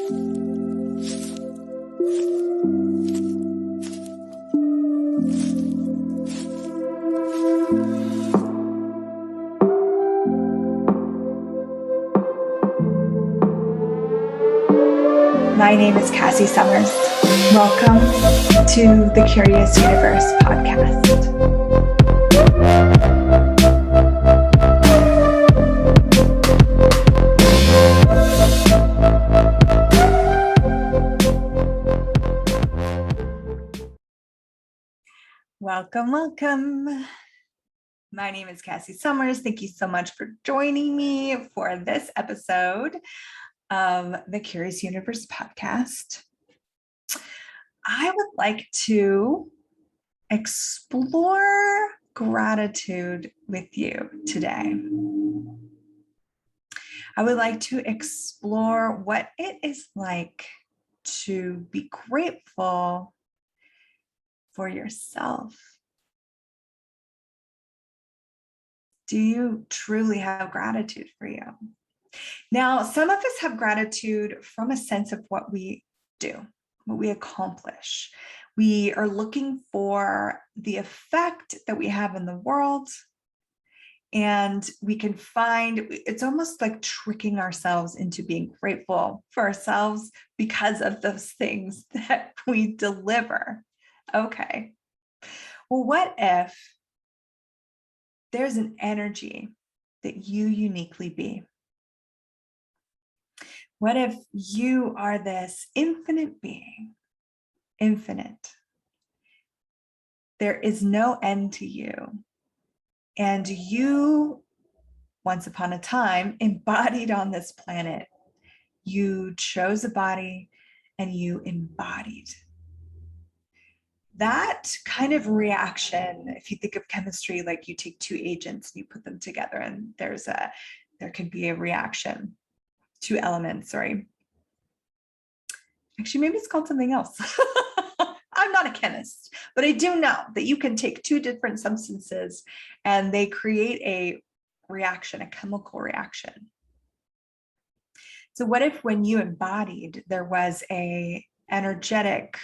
My name is Cassy Summers. Welcome to the Curious Universe podcast. Welcome. My name is Cassy Summers. Thank you so much for joining me for this episode of the Curious Universe podcast. I would like to explore gratitude with you today. I would like to explore what it is like to be grateful for yourself. Do you truly have gratitude for you? Now, some of us have gratitude from a sense of what we do, what we accomplish. We are looking for the effect that we have in the world, and we can find it's almost like tricking ourselves into being grateful for ourselves because of those things that we deliver. Okay. Well, what if there's an energy that you uniquely be? What if you are this infinite being, infinite? There is no end to you. And you, once upon a time, embodied on this planet. You chose a body and you embodied. That kind of reaction, if you think of chemistry, like you take two agents and you put them together and there could be a reaction. Two elements, sorry. Actually, maybe it's called something else. I'm not a chemist, but I do know that you can take two different substances and they create a reaction, a chemical reaction. So what if when you embodied, there was an energetic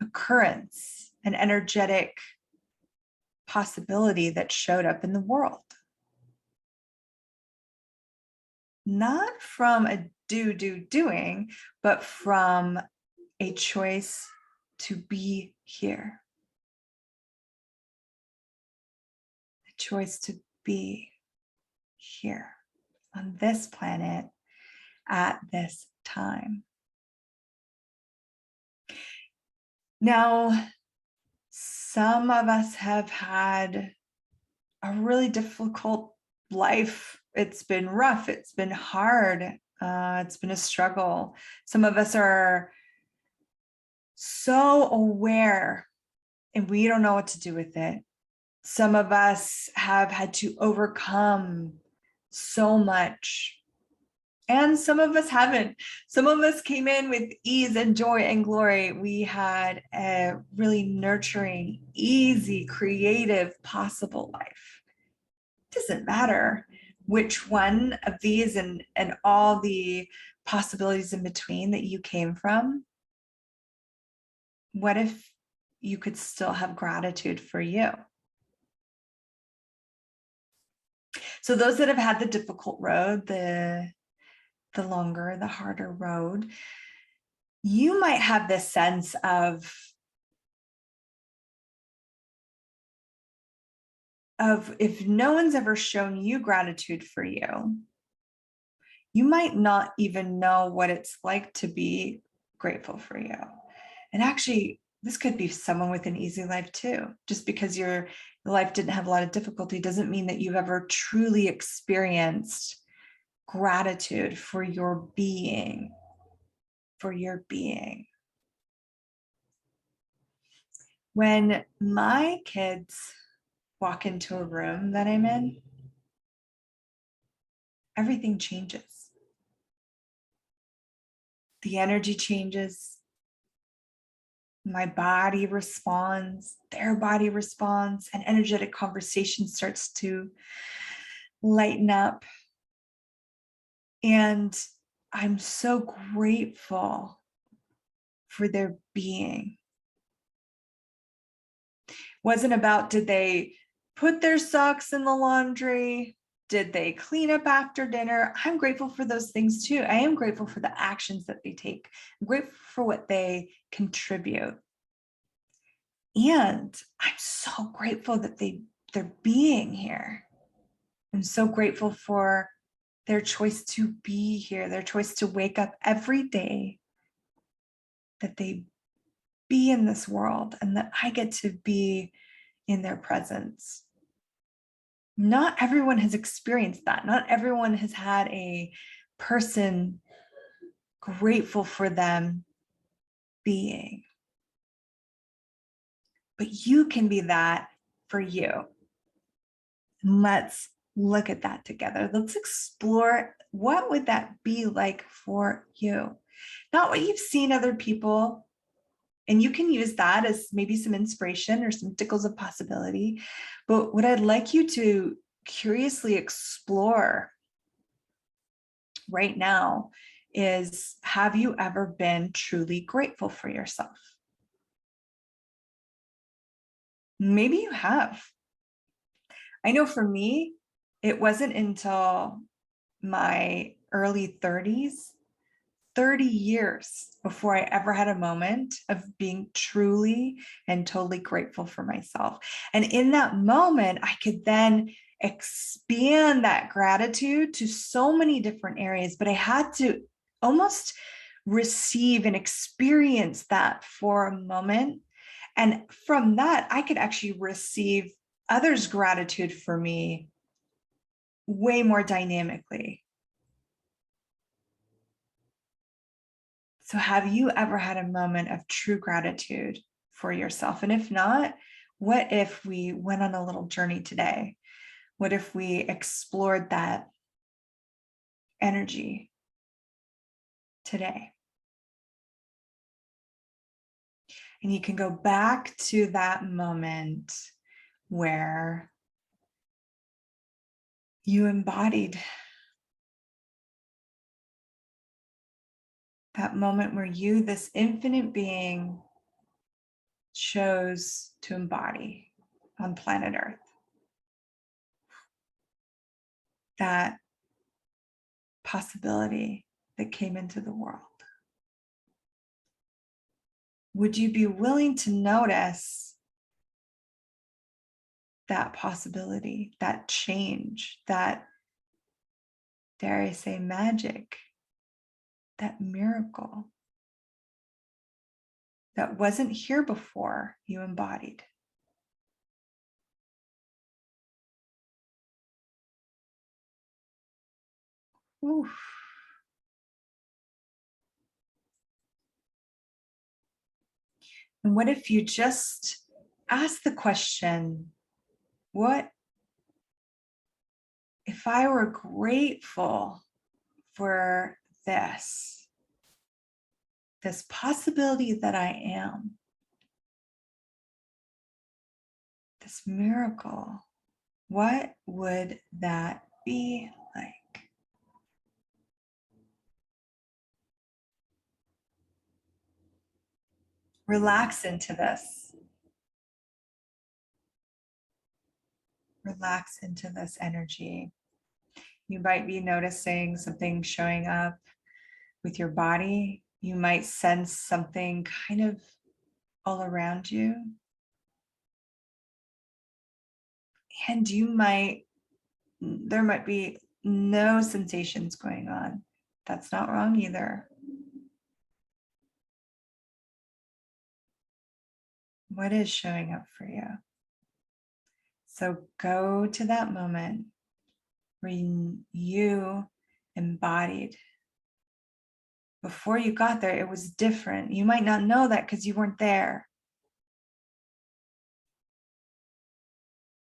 occurrence, an energetic possibility that showed up in the world? Not from a doing, but from a choice to be here. A choice to be here on this planet at this time. Now, some of us have had a really difficult life. It's been rough. It's been hard. It's been a struggle. Some of us are so aware and we don't know what to do with it. Some of us have had to overcome so much. And some of us haven't. Some of us came in with ease and joy and glory. We had a really nurturing, easy, creative, possible life. It doesn't matter which one of these and all the possibilities in between that you came from. What if you could still have gratitude for you? So those that have had the difficult road, the longer, the harder road, you might have this sense of if no one's ever shown you gratitude for you, you might not even know what it's like to be grateful for you. And actually, this could be someone with an easy life too. Just because your life didn't have a lot of difficulty doesn't mean that you've ever truly experienced gratitude for your being, When my kids walk into a room that I'm in, everything changes. The energy changes. My body responds, their body responds, an energetic conversation starts to lighten up. And I'm so grateful for their being. Wasn't about, did they put their socks in the laundry? Did they clean up after dinner? I'm grateful for those things too. I am grateful for the actions that they take. I'm grateful for what they contribute. And I'm so grateful that they're being here. I'm so grateful for their choice to be here, their choice to wake up every day, that they be in this world, and that I get to be in their presence. Not everyone has experienced that. Not everyone has had a person grateful for them being. But you can be that for you. Let's look at that together. Let's explore, what would that be like for you? Not what you've seen other people, and you can use that as maybe some inspiration or some tickles of possibility. But what I'd like you to curiously explore right now is, have you ever been truly grateful for yourself? Maybe you have. I know for me, it wasn't until my early 30s, 30 years before I ever had a moment of being truly and totally grateful for myself. And in that moment, I could then expand that gratitude to so many different areas, but I had to almost receive and experience that for a moment. And from that, I could actually receive others' gratitude for me way more dynamically. So have you ever had a moment of true gratitude for yourself? And if not, what if we went on a little journey today? What if we explored that energy today? And you can go back to that moment where you embodied, that moment where you, this infinite being, chose to embody on planet Earth. That possibility that came into the world. Would you be willing to notice that possibility, that change, that, dare I say, magic, that miracle that wasn't here before you embodied? Oof. And what if you just ask the question, what if I were grateful for this possibility that I am, this miracle, what would that be like? Relax into this. Relax into this energy. You might be noticing something showing up with your body. You might sense something kind of all around you. And there might be no sensations going on. That's not wrong either. What is showing up for you? So go to that moment where you embodied. Before you got there, it was different. You might not know that because you weren't there.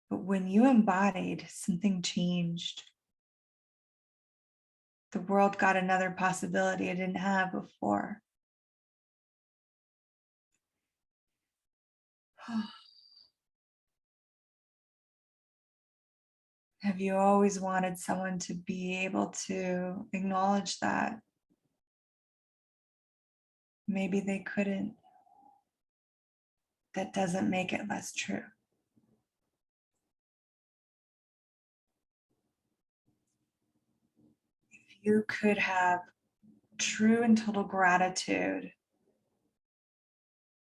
But when you embodied, something changed. The world got another possibility it didn't have before. Have you always wanted someone to be able to acknowledge that? Maybe they couldn't. That doesn't make it less true. If you could have true and total gratitude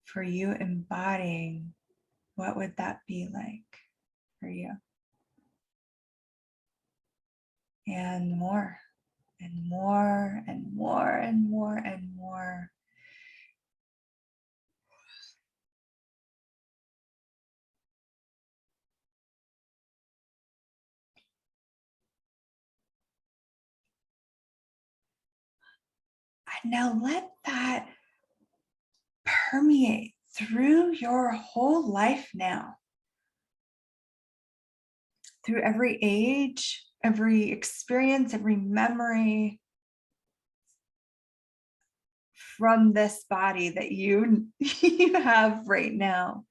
for you embodying, what would that be like for you? And more and more and more and more and more. And now let that permeate through your whole life now. Through every age, every experience, every memory from this body that you, you have right now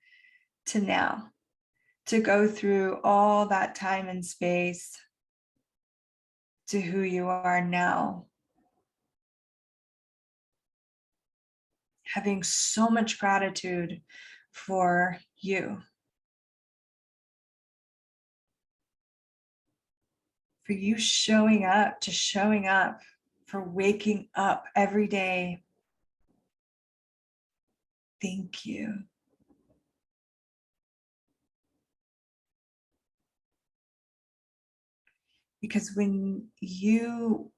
to go through all that time and space to who you are now. Having so much gratitude for you. For you showing up, for waking up every day. Thank you. Because when you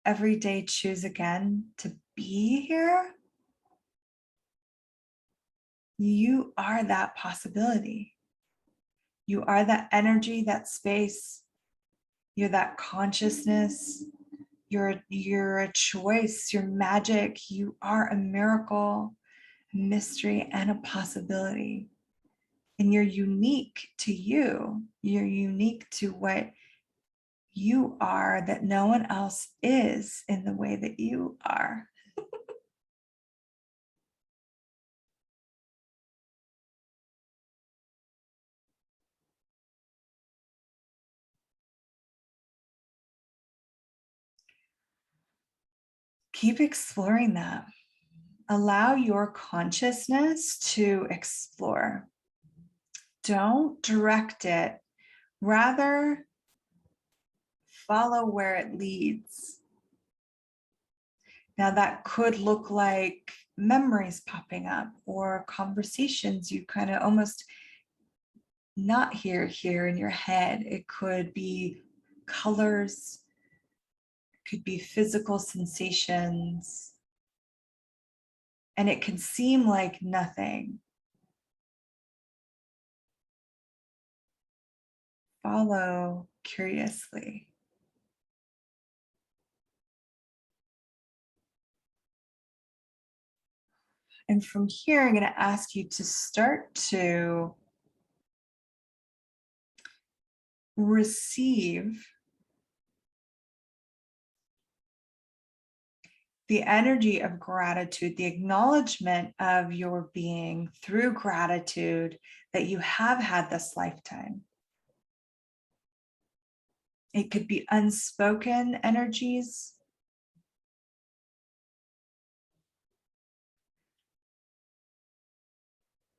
every day choose again to be here, you are that possibility. You are that energy, that space. You're that consciousness. You're a choice. You're magic. You are a miracle, a mystery, and a possibility. And you're unique to you. You're unique to what you are that no one else is in the way that you are. Keep exploring that. Allow your consciousness to explore. Don't direct it. Rather, follow where it leads. Now, that could look like memories popping up or conversations you kind of almost not hear here in your head. It could be colors, it could be physical sensations, and it can seem like nothing. Follow curiously. And from here, I'm going to ask you to start to receive the energy of gratitude, the acknowledgement of your being through gratitude that you have had this lifetime. It could be unspoken energies.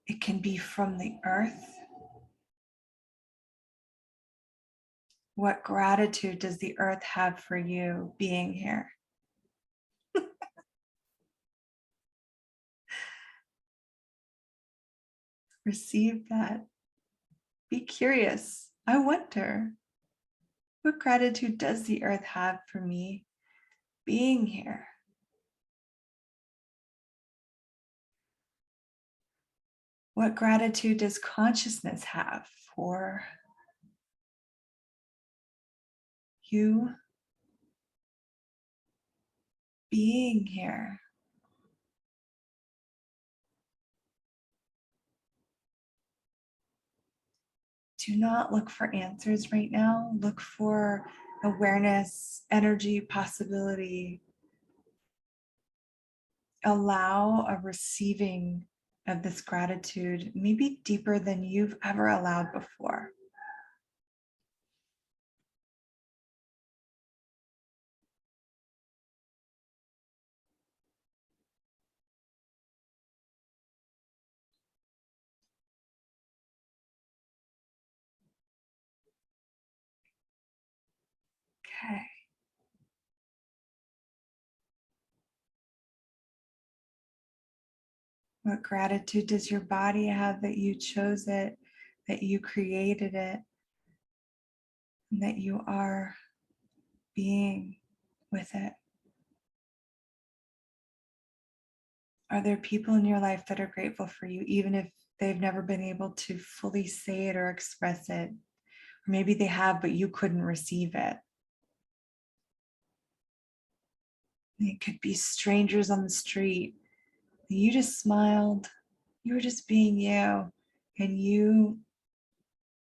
It can be from the earth. What gratitude does the earth have for you being here? Receive that. Be curious. I wonder, what gratitude does the earth have for me being here? What gratitude does consciousness have for you being here? Do not look for answers right now. Look for awareness, energy, possibility. Allow a receiving of this gratitude, maybe deeper than you've ever allowed before. Okay. What gratitude does your body have that you chose it, that you created it, and that you are being with it? Are there people in your life that are grateful for you, even if they've never been able to fully say it or express it? Or maybe they have, but you couldn't receive it. It could be strangers on the street. You just smiled. You were just being you. And you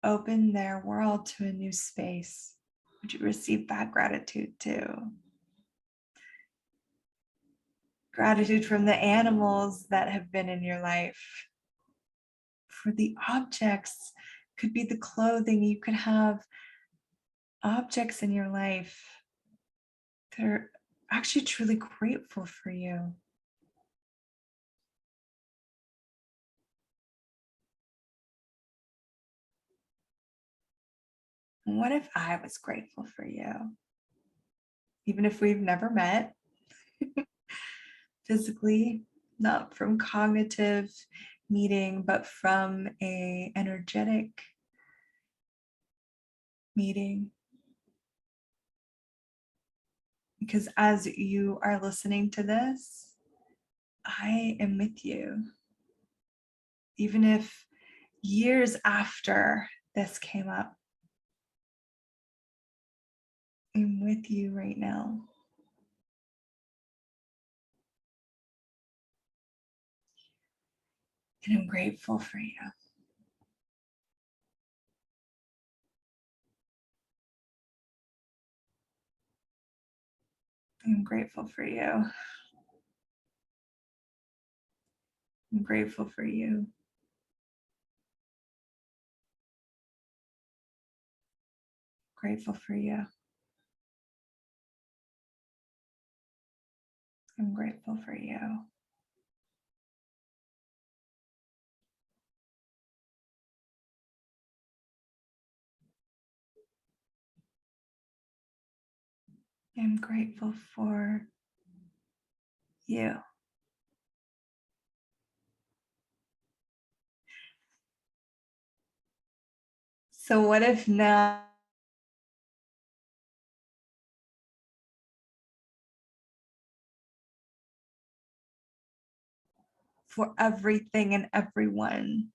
opened their world to a new space. Would you receive that gratitude too? Gratitude from the animals that have been in your life. For the objects, could be the clothing. You could have objects in your life that are actually truly grateful for you. And what if I was grateful for you? Even if we've never met physically, not from cognitive meeting, but from a energetic meeting. Because as you are listening to this, I am with you. Even if years after this came up, I'm with you right now. And I'm grateful for you. I'm grateful for you. I'm grateful for you. Grateful for you. I'm grateful for you. I'm grateful for you. So what if now for everything and everyone?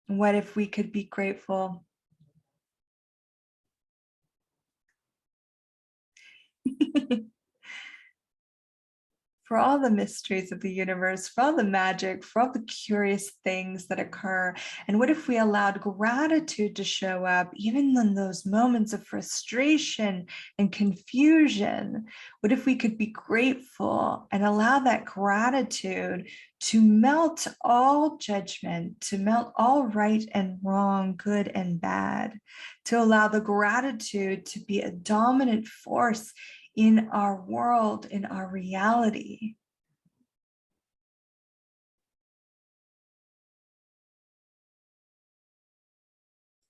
What if we could be grateful for all the mysteries of the universe, for all the magic, for all the curious things that occur? And what if we allowed gratitude to show up even in those moments of frustration and confusion? What if we could be grateful and allow that gratitude to melt all judgment, to melt all right and wrong, good and bad, to allow the gratitude to be a dominant force in our world, in our reality?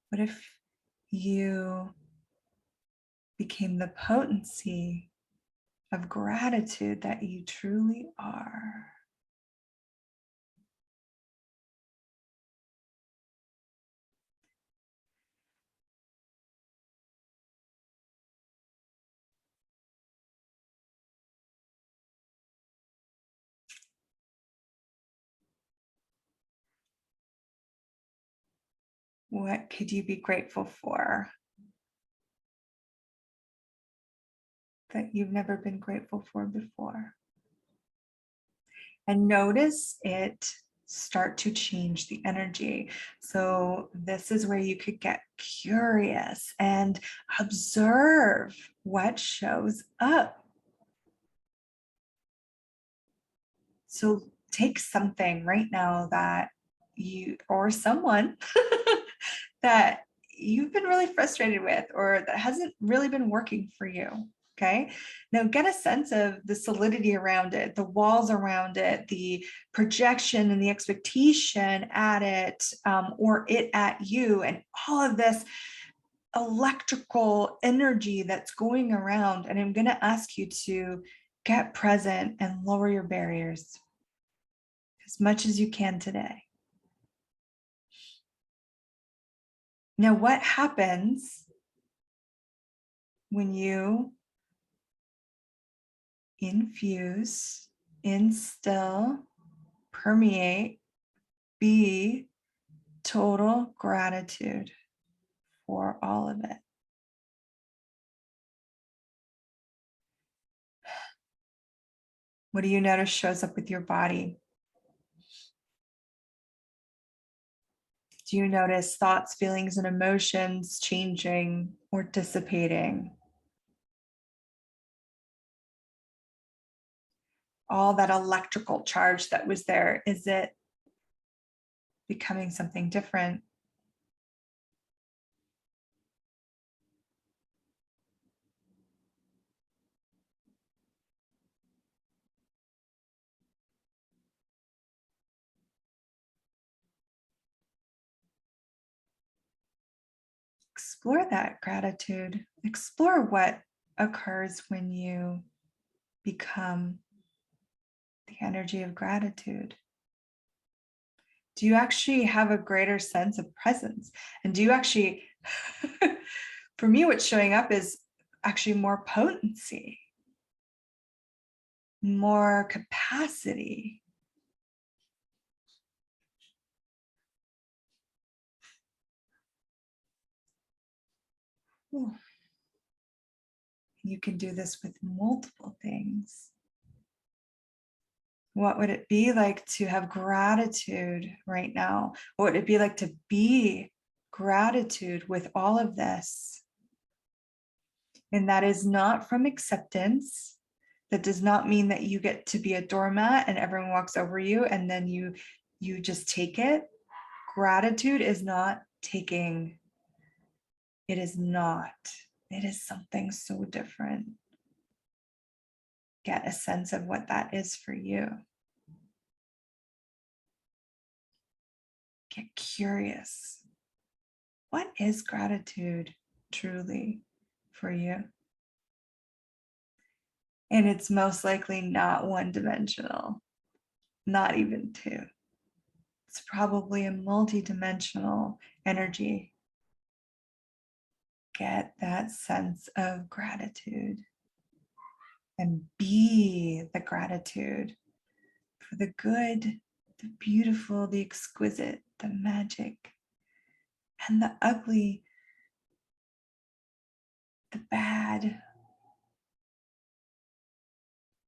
What if you became the potency of gratitude that you truly are? What could you be grateful for that you've never been grateful for before? And notice it start to change the energy. So this is where you could get curious and observe what shows up. So take something right now that you or someone that you've been really frustrated with or that hasn't really been working for you. Okay. Now get a sense of the solidity around it, the walls around it, the projection and the expectation at it, or it at you, and all of this. electrical energy that's going around. And I'm going to ask you to get present and lower your barriers as much as you can today. Now, what happens when you infuse, instill, permeate, be total gratitude for all of it? What do you notice shows up with your body? Do you notice thoughts, feelings, and emotions changing or dissipating? All that electrical charge that was there, is it becoming something different? Explore that gratitude. Explore what occurs when you become the energy of gratitude. Do you actually have a greater sense of presence? And do you actually, for me, what's showing up is actually more potency, more capacity. Ooh. You can do this with multiple things. What would it be like to have gratitude right now? What would it be like to be gratitude with all of this? And that is not from acceptance. That does not mean that you get to be a doormat and everyone walks over you and then you just take it. Gratitude is not taking. It is not. It is something so different. Get a sense of what that is for you. Get curious. What is gratitude truly for you? And it's most likely not one-dimensional, not even two. It's probably a multi-dimensional energy. Get that sense of gratitude and be the gratitude for the good, the beautiful, the exquisite, the magic, and the ugly, the bad.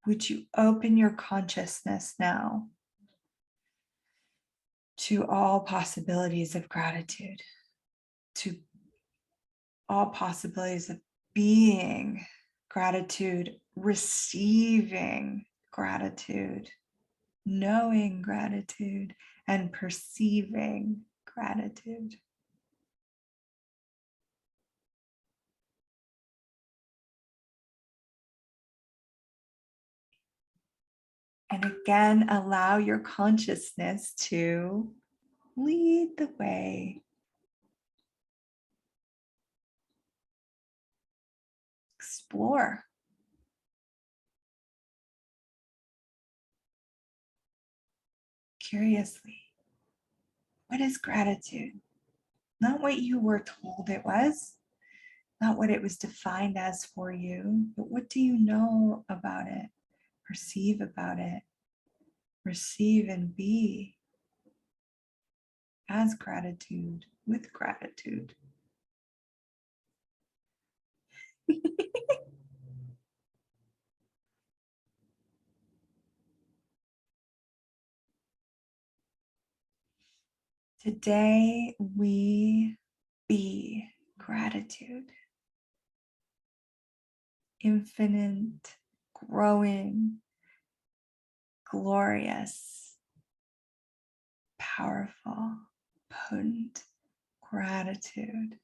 Would you open your consciousness now to all possibilities of gratitude, to all possibilities of being gratitude, receiving gratitude, knowing gratitude, and perceiving gratitude? And again, allow your consciousness to lead the way. Explore. Curiously. What is gratitude? Not what you were told it was, not what it was defined as for you, but what do you know about it, perceive about it, receive and be as gratitude, with gratitude. Today we be gratitude. Infinite, growing, glorious, powerful, potent gratitude.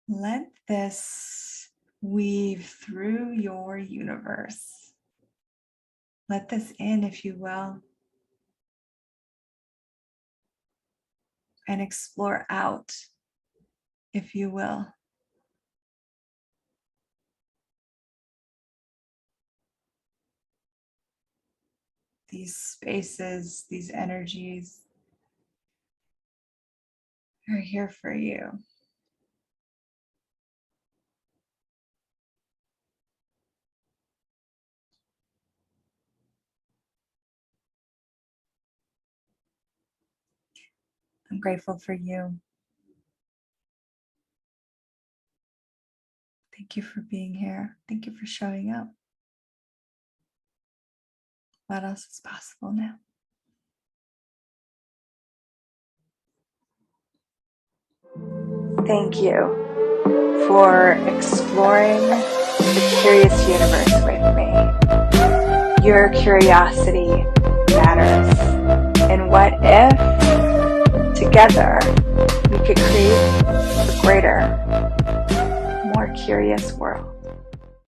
Let this weave through your universe. Let this in, if you will. and explore out, if you will. These spaces, these energies are here for you. I'm grateful for you. Thank you for being here. Thank you for showing up. What else is possible now? Thank you for exploring the curious universe with me. Your curiosity matters. And what if together we could create a greater, more curious world?